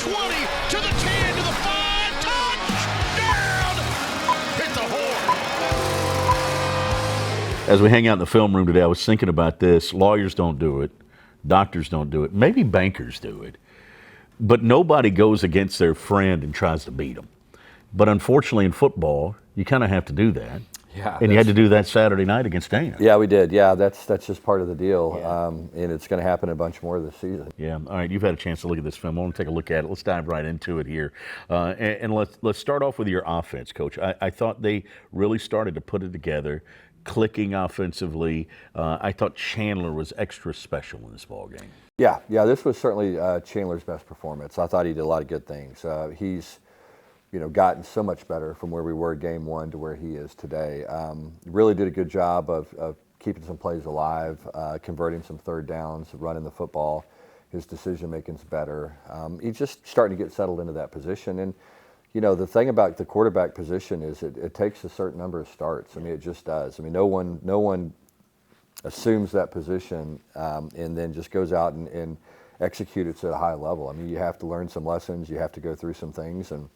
20, to the 10, to the 5, touchdown! Hit the horn. As we hang out in the film room today, I was thinking about this. Lawyers don't do it. Doctors don't do it. Maybe bankers do it. But nobody goes against their friend and tries to beat them. But unfortunately in football, you kind of have to do that. Yeah, and you had to do that Saturday night against Dana. Yeah, we did. Yeah, that's just part of the deal. Yeah. And it's going to happen a bunch more this season. Yeah. All right. You've had a chance to look at this film. I want to take a look at it. Let's dive right into it here. And let's start off with your offense, Coach. I thought they really started to put it together, clicking offensively. I thought Chandler was extra special in this ball game. Yeah. This was certainly Chandler's best performance. I thought he did a lot of good things. He's gotten so much better from where we were game one to where he is today. Really did a good job of keeping some plays alive, converting some third downs, running the football. His decision making's better. He's just starting to get settled into that position. And the thing about the quarterback position is it takes a certain number of starts. I mean, it just does. I mean, no one assumes that position and then just goes out and executes it at a high level. I mean, you have to learn some lessons. You have to go through some things. And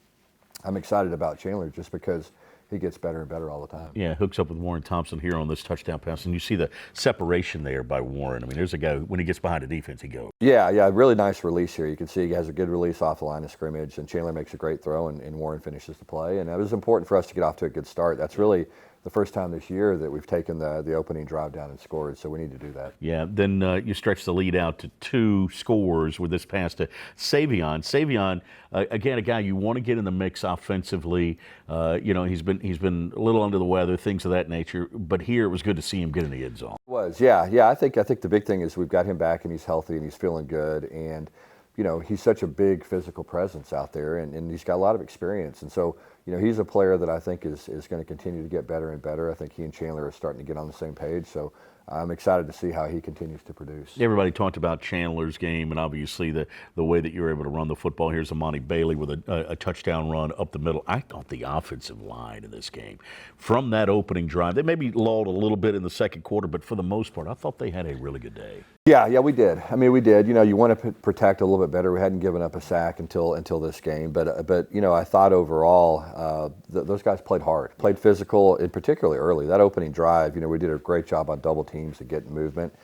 I'm excited about Chandler just because he gets better and better all the time. Yeah, hooks up with Warren Thompson here on this touchdown pass, and you see the separation there by Warren. I mean, there's a guy, when he gets behind the defense, he goes. Yeah, really nice release here. You can see he has a good release off the line of scrimmage, and Chandler makes a great throw, and Warren finishes the play. And it was important for us to get off to a good start. That's really the first time this year that we've taken the opening drive down and scored, so we need to do that. Yeah, then you stretch the lead out to 2 scores with this pass to Savion. Savion, again, a guy you want to get in the mix offensively. He's been a little under the weather, things of that nature, but here it was good to see him get in the end zone. It was, yeah. I think the big thing is we've got him back and he's healthy and he's feeling good, and he's such a big physical presence out there, and he's got a lot of experience. And so, he's a player that I think is going to continue to get better and better. I think he and Chandler are starting to get on the same page. So I'm excited to see how he continues to produce. Everybody talked about Chandler's game and obviously the way that you were able to run the football. Here's Amani Bailey with a touchdown run up the middle. I thought the offensive line in this game, from that opening drive, they maybe lulled a little bit in the second quarter, but for the most part, I thought they had a really good day. Yeah, we did. I mean, we did. You want to protect a little bit better. We hadn't given up a sack until this game, but I thought overall those guys played hard, played physical, and particularly early. That opening drive, we did a great job on double teams and getting movement.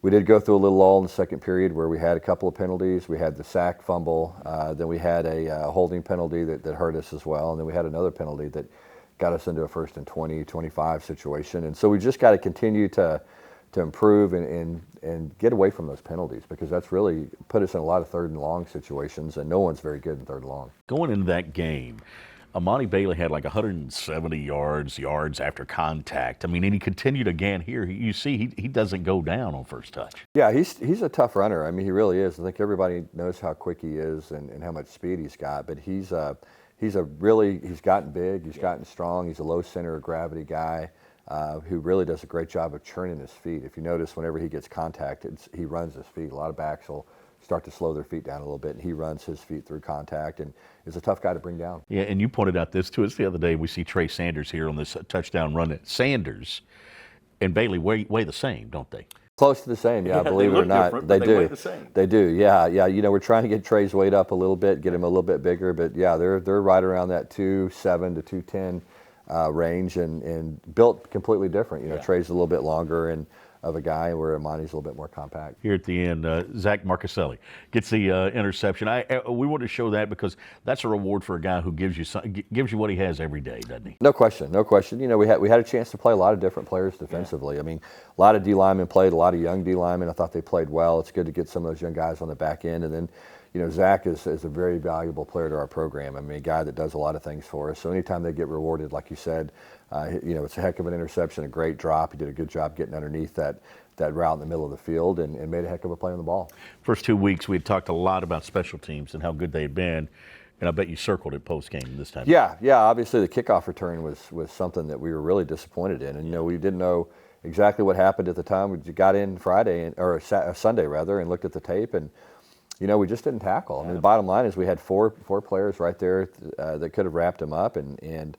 We did go through a little lull in the second period where we had a couple of penalties. We had the sack fumble, then we had a holding penalty that hurt us as well, and then we had another penalty that got us into a 1st and 20, 25 situation. And so we just got to continue to improve and get away from those penalties, because that's really put us in a lot of 3rd and long situations, and no one's very good in 3rd and long. Going into that game, Amani Bailey had like 170 yards after contact. I mean, and he continued again here. You see, he doesn't go down on first touch. Yeah, he's a tough runner. I mean, he really is. I think everybody knows how quick he is and how much speed he's got, but he's gotten big, he's gotten strong, he's a low center of gravity guy. Who really does a great job of churning his feet. If you notice, whenever he gets contact, he runs his feet. A lot of backs will start to slow their feet down a little bit, and he runs his feet through contact and is a tough guy to bring down. Yeah, and you pointed out this to us the other day. We see Trey Sanders here on this touchdown run. Sanders and Bailey weigh the same, don't they? Close to the same, yeah, believe it or not. They do. Weigh the same. They do, yeah. We're trying to get Trey's weight up a little bit, get him a little bit bigger, but yeah, they're right around that 207 to 210 range, and built completely different. Trey's a little bit longer and of a guy, where Amani's a little bit more compact. Here at the end, Zach Marcaselli gets the interception. We want to show that because that's a reward for a guy who gives you what he has every day, doesn't he? No question. We had a chance to play a lot of different players defensively. Yeah. I mean, a lot of D linemen played, a lot of young D linemen. I thought they played well. It's good to get some of those young guys on the back end, and then Zach is a very valuable player to our program. I mean, a guy that does a lot of things for us. So anytime they get rewarded, like you said, it's a heck of an interception, a great drop. He did a good job getting underneath that route in the middle of the field and made a heck of a play on the ball. First 2 weeks, we had talked a lot about special teams and how good they had been, and I bet you circled it post-game this time. Yeah. Obviously, the kickoff return was something that we were really disappointed in, and we didn't know exactly what happened at the time. We got in Sunday rather, and looked at the tape, and we just didn't tackle. I mean, the bottom line is we had four players right there that could have wrapped him up, and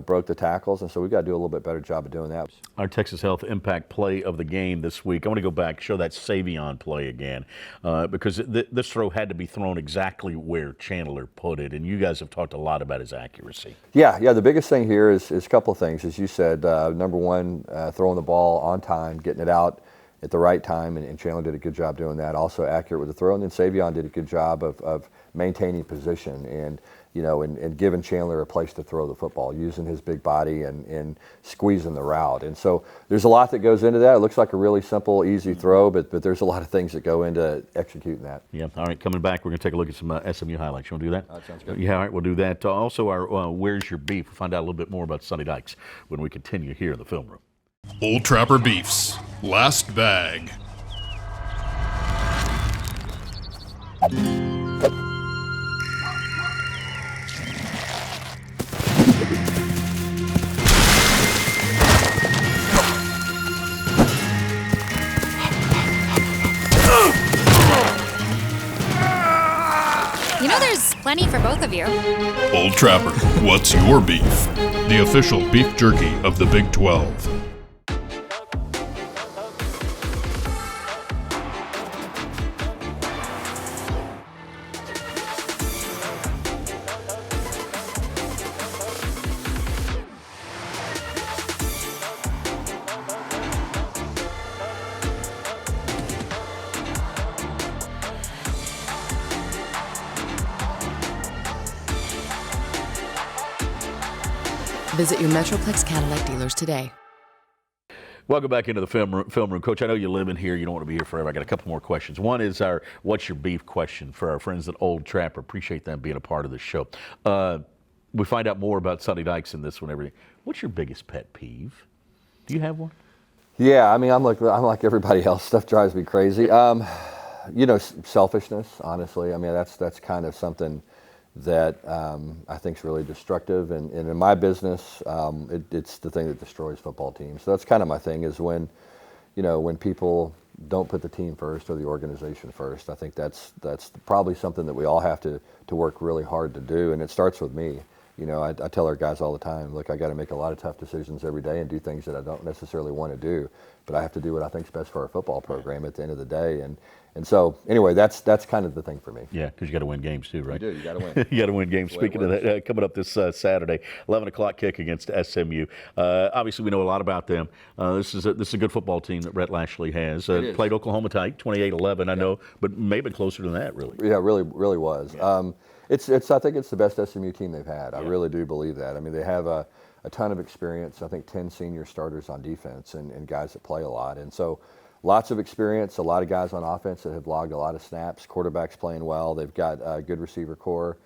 broke the tackles, and so we've got to do a little bit better job of doing that. Our Texas Health Impact play of the game this week. I want to go back, show that Savion play again, because this throw had to be thrown exactly where Chandler put it, and you guys have talked a lot about his accuracy. Yeah. The biggest thing here is a couple of things, as you said. Number one, throwing the ball on time, getting it out at the right time, and Chandler did a good job doing that. Also accurate with the throw, and then Savion did a good job of maintaining position and giving Chandler a place to throw the football, using his big body and squeezing the route. And so there's a lot that goes into that. It looks like a really simple, easy throw, but there's a lot of things that go into executing that. Yeah. All right, coming back, we're going to take a look at some SMU highlights. You want to do that? That sounds good. Yeah, all right, we'll do that. Also, our Where's Your Beef? We'll find out a little bit more about Sonny Dykes when we continue here in the film room. Old Trapper Beefs. Last bag. You know there's plenty for both of you. Old Trapper, what's your beef? The official beef jerky of the Big 12. Visit your Metroplex Cadillac dealers today. Welcome back into the film room. Coach, I know you live in here. You don't want to be here forever. I got a couple more questions. One is our What's Your Beef question for our friends at Old Trapper. Appreciate them being a part of the show. We find out more about Sonny Dykes in this one. Everything. What's your biggest pet peeve? Do you have one? Yeah, I mean, I'm like everybody else. Stuff drives me crazy. Selfishness, honestly. I mean, that's kind of something that I think is really destructive. And in my business, it's the thing that destroys football teams. So that's kind of my thing, is when people don't put the team first or the organization first. I think that's probably something that we all have to work really hard to do, and it starts with me. I tell our guys all the time, look, I got to make a lot of tough decisions every day and do things that I don't necessarily want to do, but I have to do what I think is best for our football program at the end of the day. And so, anyway, that's kind of the thing for me. Yeah, because you got to win games too, right? You do. You got to win. You got to win games. Speaking of that, coming up this Saturday, 11 o'clock kick against SMU. Obviously, we know a lot about them. This is a good football team that Rhett Lashley has. Played Oklahoma tight, 28-11, I know, but maybe closer than that, really. Yeah, really was. Yeah. I think it's the best SMU team they've had. I really do believe that. I mean, they have a ton of experience. I think 10 senior starters on defense and guys that play a lot. And so lots of experience, a lot of guys on offense that have logged a lot of snaps. Quarterback's playing well. They've got a good receiver core.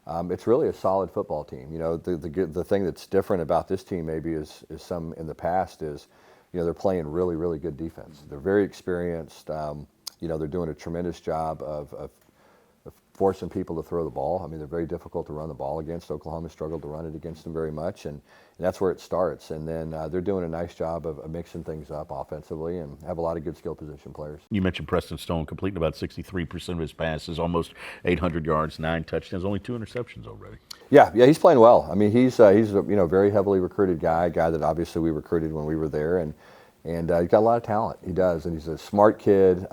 It's really a solid football team. The thing that's different about this team maybe is some in the past is, they're playing really, really good defense. They're very experienced. They're doing a tremendous job of forcing people to throw the ball. I mean, they're very difficult to run the ball against. Oklahoma struggled to run it against them very much, and that's where it starts. And then they're doing a nice job of mixing things up offensively and have a lot of good skill position players. You mentioned Preston Stone completing about 63% of his passes, almost 800 yards, 9 touchdowns, only 2 interceptions already. Yeah, he's playing well. I mean, he's a very heavily recruited guy that obviously we recruited when we were there, and he's got a lot of talent. He does, and he's a smart kid,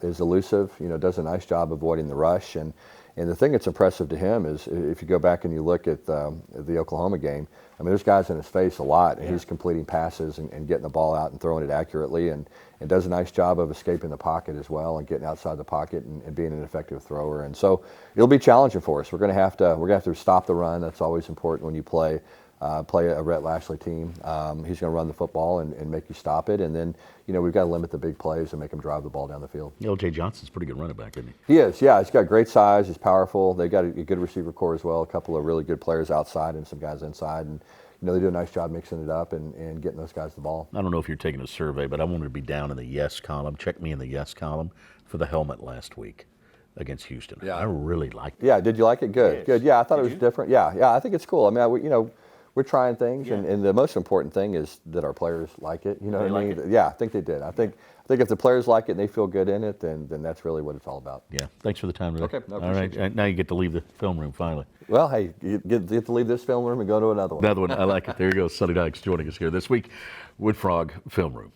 is elusive, does a nice job avoiding the rush. And the thing that's impressive to him is if you go back and you look at the Oklahoma game, I mean, there's guys in his face a lot, and he's completing passes and getting the ball out and throwing it accurately, and does a nice job of escaping the pocket as well and getting outside the pocket and being an effective thrower. And so it'll be challenging for us. We're going to have to stop the run. That's always important when you play a Rhett Lashley team. He's going to run the football and make you stop it. And then, we've got to limit the big plays and make him drive the ball down the field. O.J. Johnson's a pretty good running back, isn't he? He is, yeah. He's got great size. He's powerful. They've got a good receiver core as well, a couple of really good players outside and some guys inside. And, they do a nice job mixing it up and getting those guys the ball. I don't know if you're taking a survey, but I wanted to be down in the yes column. Check me in the yes column for the helmet last week against Houston. Yeah. I really liked it. Yeah, did you like it? Good, yes. Good. Yeah, I thought it was different. Yeah, I think it's cool. I mean, we're trying things, and the most important thing is that our players like it. You know what I mean? Yeah, I think they did. I think think if the players like it and they feel good in it, then that's really what it's all about. Yeah. Thanks for the time today. Okay, no, all right. appreciate you. Now you get to leave the film room finally. Well, hey, you get to leave this film room and go to another one. Another one. I like it. There you go. Sonny Dykes joining us here this week, Woodfrog Film Room.